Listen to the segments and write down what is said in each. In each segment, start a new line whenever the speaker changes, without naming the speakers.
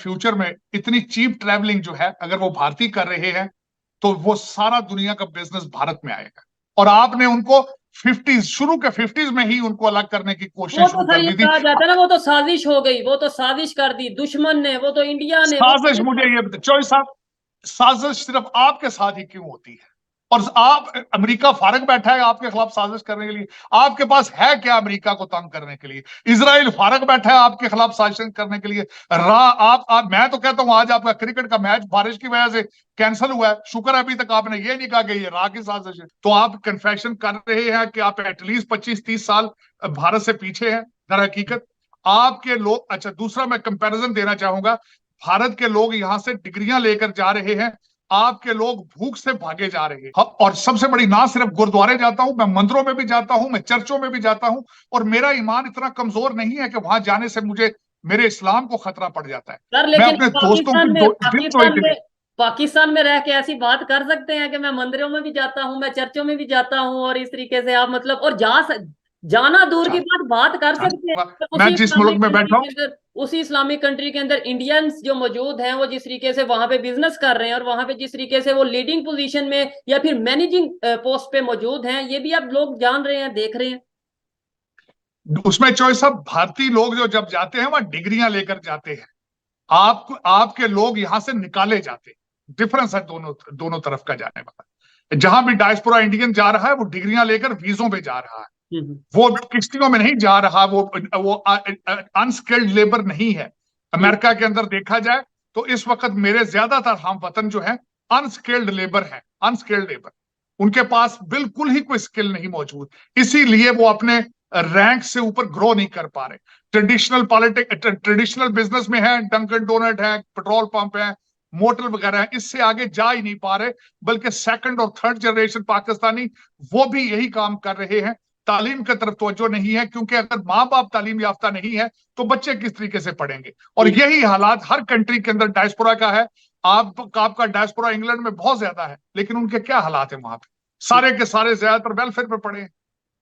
Future में इतनी cheap travelling जो है, अगर वो भारतीय कर रहे हैं तो वो सारा दुनिया का बिजनेस भारत में आएगा। और आपने उनको 50s, शुरू के 50s में ही उनको अलग करने की कोशिश
वो तो
शुरू
सर
कर
ये
दी थी।
कहा जाता है ना, वो तो साजिश हो गई, वो तो साजिश कर दी दुश्मन ने, वो तो इंडिया ने वो।
साजिश, मुझे ये चौधरी साहब, साजिश सिर्फ आपके साथ ही क्यों होती है? और आप, अमेरिका फारग बैठा है आपके खिलाफ साजिश करने के लिए? आपके पास है क्या अमेरिका को तंग करने के लिए? इजराइल फारग बैठा है आपके खिलाफ साजिश करने के लिए। आप मैं तो कहता हूं आज आपका क्रिकेट का मैच बारिश की वजह से कैंसिल हुआ है, शुक्र है अभी तक आपने ये नहीं कहा कि ये रा की साजिश है। तो आप कन्फेशन कर रहे हैं कि आप एटलीस्ट 25-30 साल भारत से पीछे हैं। दर हकीकत आपके लोग, अच्छा दूसरा मैं कंपैरिजन देना चाहूंगा, भारत के लोग यहां से डिग्रियां लेकर जा रहे हैं, आपके लोग भूख से भागे जा रहे हैं। और सबसे बड़ी, ना सिर्फ गुरुद्वारे जाता हूं मैं, मंदिरों में भी जाता हूं मैं, चर्चों में भी जाता हूं, और मेरा ईमान इतना कमजोर नहीं है कि वहां जाने से मुझे मेरे इस्लाम को खतरा पड़ जाता है।
सर
मैं
लेकिन
अपने दोस्तों
पाकिस्तान
की
में
दिल तो
पाकिस्तान
इतने,
में पाकिस्तान में रह के ऐसी बात कर सकते हैं कि मैं मंदिरों में भी जाता हूँ, मैं चर्चों में भी जाता हूँ, और इस तरीके से आप मतलब, और जाना दूर की बात कर सकते हैं। तो
मैं जिस मुल्क में बैठा हूं,
उसी इस्लामिक कंट्री के अंदर इंडियंस जो मौजूद हैं, वो जिस तरीके से वहां पे बिजनेस कर रहे हैं, और वहां पे जिस तरीके से वो लीडिंग पोजीशन में या फिर मैनेजिंग पोस्ट पे मौजूद हैं, ये भी आप लोग जान रहे हैं, देख रहे हैं।
उसमें चॉइस, सब भारतीय लोग जो जब जाते हैं वहां डिग्रियां लेकर जाते हैं। आपके लोग यहां से निकाले जाते हैं। डिफरेंस है दोनों दोनों तरफ का जाने वाला। जहां भी डायस्पोरा इंडियन जा रहा है वो डिग्रियां लेकर वीजों पे जा रहा है,
हम्म।
वो किश्तियों में नहीं जा रहा, वो अनस्किल्ड लेबर नहीं है।
हम्म।
अमेरिका के अंदर देखा जाए तो इस वक्त मेरे ज्यादातर हम वतन जो है अनस्किल्ड लेबर है, अनस्किल्ड लेबर। उनके पास बिल्कुल ही कोई स्किल नहीं मौजूद, इसीलिए वो अपने रैंक से ऊपर ग्रो नहीं कर पा रहे। ट्रेडिशनल बिजनेस में है, डंकन डोनट है, पेट्रोल पंप है, मोटर वगैरह है, इससे आगे जा ही नहीं पा रहे। बल्कि सेकंड और थर्ड जनरेशन पाकिस्तानी वो भी यही काम कर रहे हैं। तालीम की तरफ तवज्जो नहीं है, क्योंकि अगर माँ बाप तालीम याफ्ता नहीं है तो बच्चे किस तरीके से पढ़ेंगे? और
हम्म।
यही हालात हर कंट्री के अंदर डायस्पोरा का है। आपका डायस्पोरा इंग्लैंड में बहुत ज्यादा है, लेकिन उनके क्या हालात है वहां पे? सारे के सारे ज्यादातर वेलफेयर पे पड़े हैं।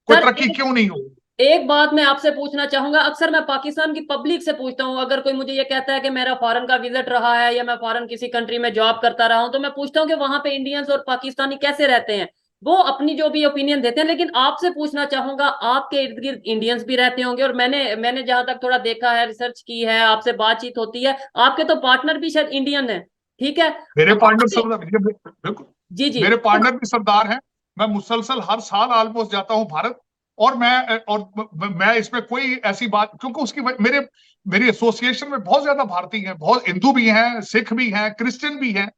कोई
सर
तरक्की क्यों नहीं हो?
एक बात मैं आपसे पूछना चाहूंगा, अक्सर मैं पाकिस्तान की पब्लिक से पूछता हूँ, अगर कोई मुझे ये कहता है कि मेरा फॉरेन का विजिट रहा है या मैं फॉरेन किसी कंट्री में जॉब करता रहा हूं, तो मैं पूछता हूँ कि वहां पे इंडियंस और पाकिस्तानी कैसे रहते हैं। वो अपनी जो भी ओपिनियन देते हैं, लेकिन आपसे पूछना चाहूंगा, आपके इर्द गिर्द इंडियंस भी रहते होंगे, और मैंने मैंने जहां तक थोड़ा देखा है, रिसर्च की है, आपसे बातचीत होती है, आपके तो पार्टनर भी शायद इंडियन है, ठीक है?
मेरे पार्टनर
आपके-
सरदार, बिल्कुल
जी जी।
मेरे पार्टनर भी सरदार हैं। मैं मुसलसल हर साल ऑलमोस्ट जाता हूं भारत। और मैं इसमें कोई ऐसी बात, क्योंकि मेरी एसोसिएशन में बहुत ज्यादा भारतीय हैं, बहुत हिंदू भी हैं, सिख भी हैं, क्रिश्चियन भी हैं।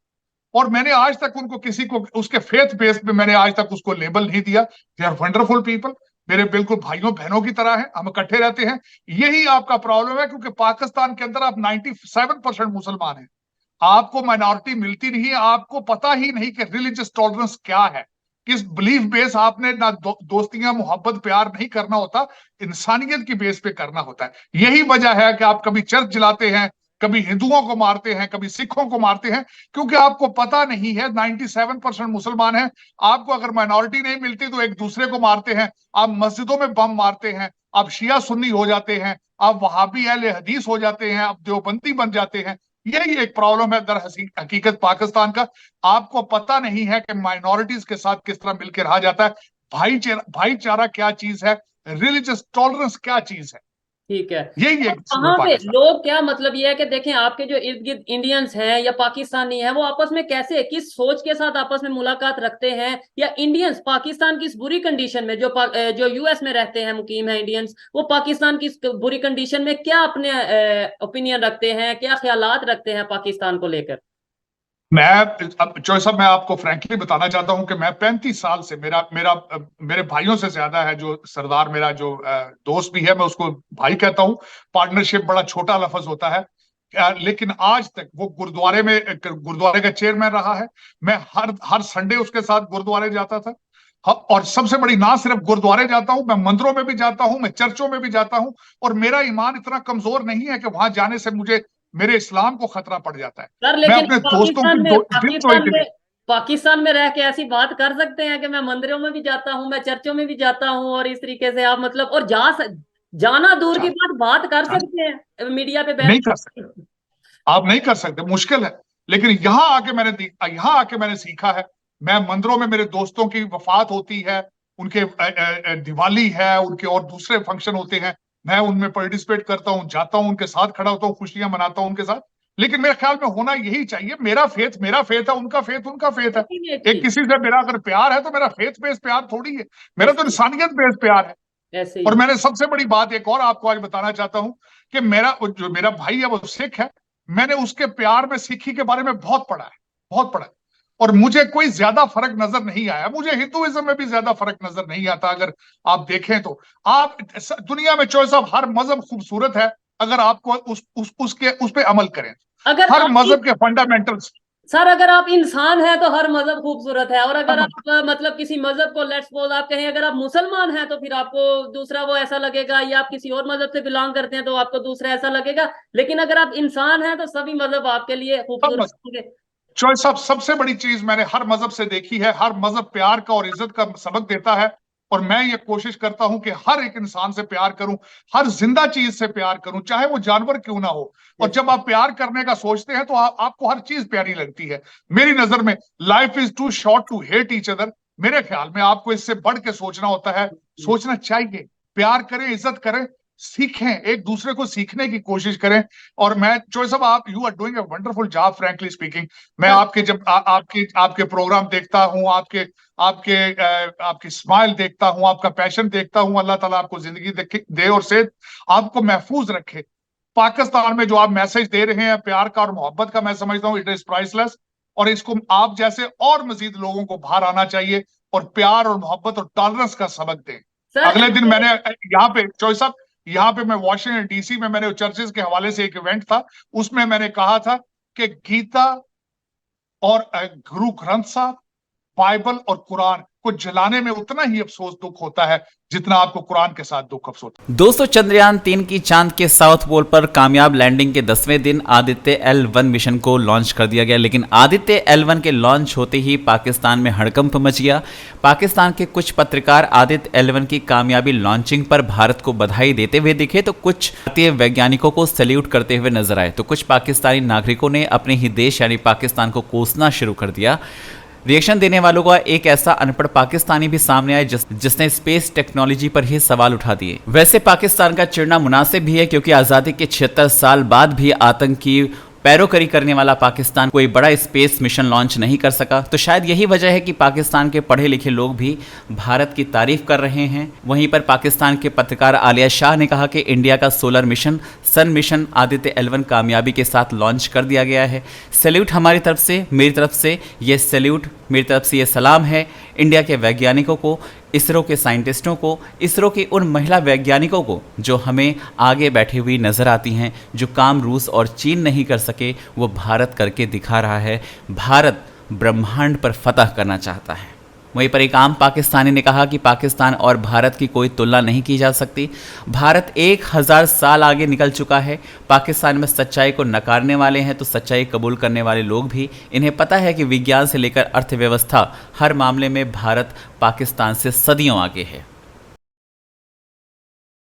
और मैंने आज तक उनको किसी को उसके फेथ बेस पे मैंने आज तक उसको लेबल नहीं दिया। दे आर वंडरफुल पीपल, मेरे बिल्कुल भाइयों बहनों की तरह है, हम इकट्ठे रहते हैं। यही आपका प्रॉब्लम है, क्योंकि पाकिस्तान के अंदर आप 97% मुसलमान हैं, आपको माइनॉरिटी मिलती नहीं है, आपको पता ही नहीं कि रिलीजियस टॉलरेंस क्या है। किस बिलीफ बेस आपने ना दोस्तियां मोहब्बत प्यार नहीं करना होता, इंसानियत की बेस पे करना होता है। यही वजह है कि आप कभी चर्च जलाते हैं, कभी हिंदुओं को मारते हैं, कभी सिखों को मारते हैं, क्योंकि आपको पता नहीं है 97% मुसलमान है। आपको अगर माइनॉरिटी नहीं मिलती तो एक दूसरे को मारते हैं, आप मस्जिदों में बम मारते हैं, आप शिया सुन्नी हो जाते हैं, आप वहाबी अहले हदीस हो जाते हैं, आप देवबंदी बन जाते हैं। यही एक प्रॉब्लम है दर हकीकत पाकिस्तान का। आपको पता नहीं है कि माइनॉरिटीज के साथ किस तरह मिलकर रहा जाता है। भाईचारा क्या चीज है, रिलीजियस टॉलरेंस क्या चीज है,
ठीक है।
यही
तो
एक इशू है
वहां पे
पाकिस्तान।
लोग क्या, मतलब ये है कि देखें, आपके जो इर्द गिर्द इंडियंस हैं या पाकिस्तानी हैं, वो आपस में कैसे, किस सोच के साथ आपस में मुलाकात रखते हैं, या इंडियंस पाकिस्तान की इस बुरी कंडीशन में, जो यूएस में रहते हैं, मुकीम है इंडियंस, वो पाकिस्तान की इस बुरी कंडीशन में क्या अपने ओपिनियन रखते हैं, क्या ख्यालात रखते हैं पाकिस्तान को लेकर?
मैं अब चौधरी साहब, मैं आपको फ्रैंकली बताना चाहता हूं कि मैं 35 साल से, मेरा मेरा मेरे भाइयों से ज्यादा है जो सरदार, मेरा जो दोस्त भी है, मैं उसको भाई कहता हूं। पार्टनरशिप बड़ा छोटा लफ्ज होता है। लेकिन आज तक वो गुरुद्वारे का चेयरमैन रहा है। मैं हर हर संडे उसके साथ गुरुद्वारे जाता था। और सबसे बड़ी, ना सिर्फ गुरुद्वारे जाता हूं मैं, मंदिरों में भी जाता हूं मैं, चर्चों में भी जाता हूं। और मेरा ईमान इतना कमजोर नहीं है कि वहां जाने से मुझे मेरे इस्लाम को खतरा पड़ जाता है।
सर
मैं
लेकिन
अपने दोस्तों
पाकिस्तान
की
में
दिल तो
पाकिस्तान
इतने,
में पाकिस्तान में रह के ऐसी बात कर सकते हैं कि मैं मंदिरों में भी जाता हूँ, मैं चर्चों में भी जाता हूँ, और इस तरीके से आप मतलब, और जाना दूर की
चल
बात कर
चल
सकते हैं मीडिया पे
नहीं
बैठ
कर सकते।
के।
आप नहीं कर सकते, मुश्किल है। लेकिन यहाँ आके मैंने सीखा है। मैं मंदिरों में मेरे दोस्तों की वफात होती है, उनके दिवाली है, उनके और दूसरे फंक्शन होते हैं, मैं उनमें पार्टिसिपेट करता हूँ, जाता हूँ, उनके साथ खड़ा होता हूँ, खुशियां मनाता हूँ उनके साथ। लेकिन मेरे ख्याल में होना यही चाहिए, मेरा फेथ है, उनका फेथ उनका फेथ है। एक किसी से मेरा अगर प्यार है तो मेरा फेथ बेस्ड प्यार थोड़ी है, मेरा तो इंसानियत बेस्ड प्यार है।
ऐसे
और
ही।
मैंने सबसे बड़ी बात एक और आपको आज बताना चाहता हूं कि मेरा भाई है वो सिख है। मैंने उसके प्यार में सिखी के बारे में बहुत पढ़ा है, बहुत पढ़ा है। और मुझे कोई ज्यादा फर्क नजर नहीं आया, मुझे हिंदुइज्म में भी ज्यादा फर्क नजर नहीं आता। अगर आप देखें तो आप दुनिया में चॉइस ऑफ हर मजहब खूबसूरत है अगर आपको उस पे अमल करें।
अगर
हर
आप
मजहब के फंडामेंटल्स।
सर, अगर आप इंसान हैं तो हर मजहब खूबसूरत है, और अगर आप मतलब किसी मजहब को, लेट्स सपोज आप कहें अगर आप मुसलमान हैं तो फिर आपको दूसरा वो ऐसा लगेगा, या आप किसी और मजहब से बिलोंग करते हैं तो आपको दूसरा ऐसा लगेगा। लेकिन अगर आप इंसान हैं तो सभी मजहब आपके लिए खूबसूरत होंगे।
चॉइस ऑफ सबसे बड़ी चीज मैंने हर मजहब से देखी है, हर मजहब प्यार का और इज्जत का सबक देता है। और मैं ये कोशिश करता हूं कि हर एक इंसान से प्यार करूं, हर जिंदा चीज से प्यार करूं, चाहे वो जानवर क्यों ना हो। और जब आप प्यार करने का सोचते हैं तो आपको हर चीज प्यारी लगती है। मेरी नजर में life is too short to hate each other. मेरे ख्याल में आपको इससे बढ़ के सोचना होता है, सोचना चाहिए। प्यार करें, इज्जत करें, सीखें, एक दूसरे को सीखने की कोशिश करें। और मैं चॉइस साहब, आप you are doing a wonderful job, frankly speaking. मैं आपके जब आपके प्रोग्राम देखता हूं, आपके आपके आपकी स्माइल देखता हूं, आपका पैशन देखता हूं, अल्लाह ताला आपको जिंदगी दे और सेहत आपको महफूज रखे। पाकिस्तान में जो आप मैसेज दे रहे हैं प्यार का और मोहब्बत का, मैं समझता हूं इट इज प्राइसलेस। और इसको आप जैसे और मजीद लोगों को बाहर आना चाहिए और प्यार और मोहब्बत और टॉलरेंस का सबक दें।
सर
अगले दिन मैंने यहाँ पे चॉइस साहब, यहाँ पे मैं वॉशिंगटन डीसी में मैंने चर्चेस के हवाले से एक इवेंट था, उसमें मैंने कहा था कि गीता और गुरु ग्रंथ साहब, बाइबल और कुरान को जलाने में उतना ही अफसोस दुख होता है जितना आपको कुरान के साथ दुख अफसोस।
दोस्तों, चंद्रयान-3 की चांद के साउथ पोल पर कामयाब लैंडिंग के 10वें दिन आदित्य L1 मिशन को लॉन्च कर दिया गया। लेकिन आदित्य L1 के लॉन्च होते ही पाकिस्तान में हड़कंप मच गया। पाकिस्तान के कुछ पत्रकार आदित्य L1 की कामयाबी लॉन्चिंग पर भारत को बधाई देते हुए दिखे तो कुछ भारतीय वैज्ञानिकों को सैल्यूट करते हुए नजर आए, तो कुछ पाकिस्तानी नागरिकों ने अपने ही देश यानी पाकिस्तान को कोसना शुरू कर दिया। रिएक्शन देने वालों का एक ऐसा अनपढ़ पाकिस्तानी भी सामने आया जिसने स्पेस टेक्नोलॉजी पर ही सवाल उठा दिए। वैसे पाकिस्तान का चिढ़ना मुनासिब भी है, क्योंकि आज़ादी के 76 साल बाद भी आतंकी पैरोकरी करने वाला पाकिस्तान कोई बड़ा स्पेस मिशन लॉन्च नहीं कर सका। तो शायद यही वजह है कि पाकिस्तान के पढ़े लिखे लोग भी भारत की तारीफ कर रहे हैं। वहीं पर पाकिस्तान के पत्रकार आलिया शाह ने कहा कि इंडिया का सोलर मिशन सन मिशन आदित्य L1 कामयाबी के साथ लॉन्च कर दिया गया है। सैल्यूट हमारी तरफ से, मेरी तरफ से ये सैल्यूट, मेरी तरफ से ये सलाम है इंडिया के वैज्ञानिकों को, इसरो के साइंटिस्टों को, इसरो की उन महिला वैज्ञानिकों को जो हमें आगे बैठी हुई नज़र आती हैं। जो काम रूस और चीन नहीं कर सके वो भारत करके दिखा रहा है। भारत ब्रह्मांड पर फतह करना चाहता है। वहीं पर एक आम पाकिस्तानी ने कहा कि पाकिस्तान और भारत की कोई तुलना नहीं की जा सकती। भारत 1000 साल आगे निकल चुका है। पाकिस्तान में सच्चाई को नकारने वाले हैं तो सच्चाई कबूल करने वाले लोग भी। इन्हें पता है कि विज्ञान से लेकर अर्थव्यवस्था हर मामले में भारत पाकिस्तान से सदियों आगे है।